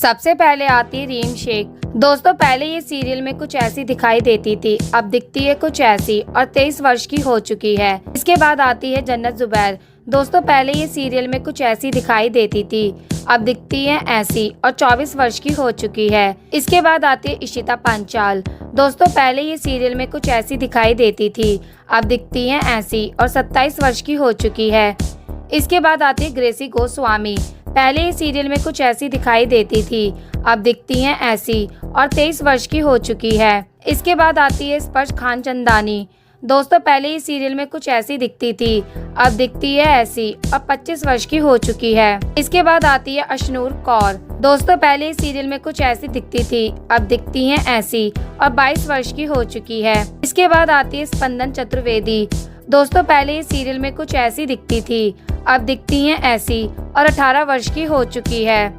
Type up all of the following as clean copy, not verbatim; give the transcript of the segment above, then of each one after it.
सबसे पहले आती है रीम शेख। दोस्तों पहले ये सीरियल में कुछ ऐसी दिखाई देती थी, अब दिखती है कुछ ऐसी और 23 वर्ष की हो चुकी है। इसके बाद आती है जन्नत जुबैर। दोस्तों पहले ये सीरियल में कुछ ऐसी दिखाई देती थी, अब दिखती है ऐसी और 24 वर्ष की हो चुकी है। इसके बाद आती है इशिता पंचाल। दोस्तों पहले ये सीरियल में कुछ ऐसी दिखाई देती थी, अब दिखती है ऐसी और 27 वर्ष की हो चुकी है। इसके बाद आती है ग्रेसी गोस्वामी। पहले ये सीरियल में कुछ ऐसी दिखाई देती थी, अब दिखती हैं ऐसी और 23 वर्ष की हो चुकी है। इसके बाद आती है स्पर्श खान चंदानी। दोस्तों पहले ये सीरियल में कुछ ऐसी दिखती थी, अब दिखती है ऐसी और 25 वर्ष की हो चुकी है। इसके बाद आती है अशनूर कौर। दोस्तों पहले ये सीरियल में कुछ ऐसी दिखती थी, अब दिखती हैं ऐसी और 22 वर्ष की हो चुकी है। इसके बाद आती है स्पंदन चतुर्वेदी। दोस्तों पहले ये सीरियल में कुछ ऐसी दिखती थी, अब दिखती हैं ऐसी और 18 वर्ष की हो चुकी है।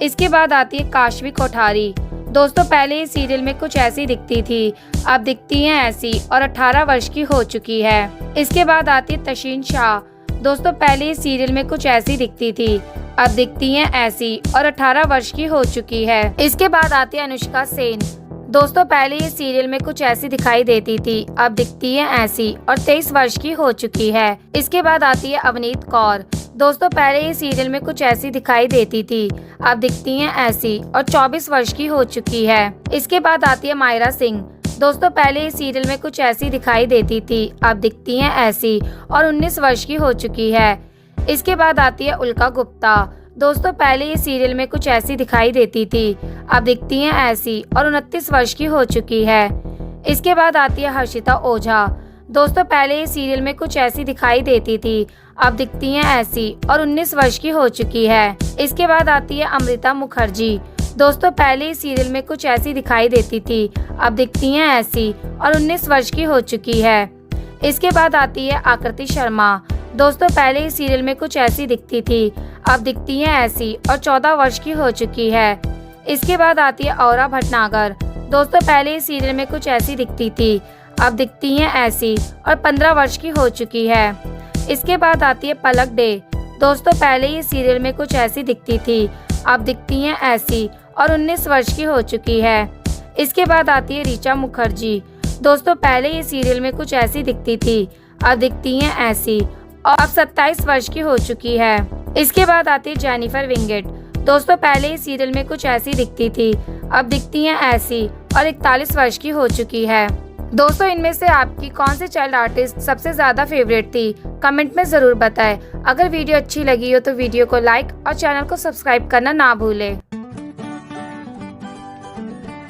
इसके बाद आती है काशवी कोठारी। दोस्तों पहले ये सीरियल में कुछ ऐसी दिखती थी, अब दिखती हैं ऐसी और 18 वर्ष की हो चुकी है। इसके बाद आती है तशीन शाह। दोस्तों पहले ये सीरियल में कुछ ऐसी दिखती थी, अब दिखती हैं ऐसी और 18 वर्ष की हो चुकी है। इसके बाद आती है अनुष्का सेन। दोस्तों पहले ये सीरियल में कुछ ऐसी दिखाई देती थी, अब दिखती है ऐसी और 23 वर्ष की हो चुकी है। इसके बाद आती है अवनीत कौर। दोस्तों पहले ये सीरियल में कुछ ऐसी दिखाई देती थी, अब दिखती हैं ऐसी और 24 वर्ष की हो चुकी है। इसके बाद आती है मायरा सिंह। दोस्तों पहले ये सीरियल में कुछ ऐसी दिखाई देती थी, अब दिखती हैं ऐसी और 19 वर्ष की हो चुकी है। इसके बाद आती है उल्का गुप्ता। दोस्तों पहले ये सीरियल में कुछ ऐसी दिखाई देती थी, अब दिखती हैं ऐसी और 29 वर्ष की हो चुकी है। इसके बाद आती है हर्षिता ओझा। दोस्तों पहले ये सीरियल में कुछ ऐसी दिखाई देती थी, अब दिखती हैं ऐसी और 19 वर्ष की हो चुकी है। इसके बाद आती है अमृता मुखर्जी। दोस्तों पहले ये सीरियल में कुछ ऐसी दिखाई देती थी, अब दिखती हैं ऐसी और 19 वर्ष की हो चुकी है। इसके बाद आती है आकृति शर्मा। दोस्तों पहले ये सीरियल में कुछ ऐसी दिखती थी, अब दिखती हैं ऐसी और 14 वर्ष की हो चुकी है। इसके बाद आती है औरा भटनागर। दोस्तों पहले ये सीरियल में कुछ ऐसी दिखती थी, अब दिखती हैं ऐसी और 15 वर्ष की हो चुकी है। इसके बाद आती है पलक डे। दोस्तों पहले ये सीरियल में कुछ ऐसी दिखती थी, अब दिखती हैं ऐसी और 19 वर्ष की हो चुकी है। इसके बाद आती है ऋचा मुखर्जी। दोस्तों पहले ये सीरियल में कुछ ऐसी दिखती थी, अब दिखती हैं ऐसी और अब 27 वर्ष की हो चुकी है। इसके बाद आती है जेनिफर विंगेट। दोस्तों पहले ये सीरियल में कुछ ऐसी दिखती थी, अब दिखती हैं ऐसी और 41 वर्ष की हो चुकी है। दोस्तों इनमें से आपकी कौन सी चाइल्ड आर्टिस्ट सबसे ज्यादा फेवरेट थी, कमेंट में जरूर बताएं। अगर वीडियो अच्छी लगी हो तो वीडियो को लाइक और चैनल को सब्सक्राइब करना ना भूलें।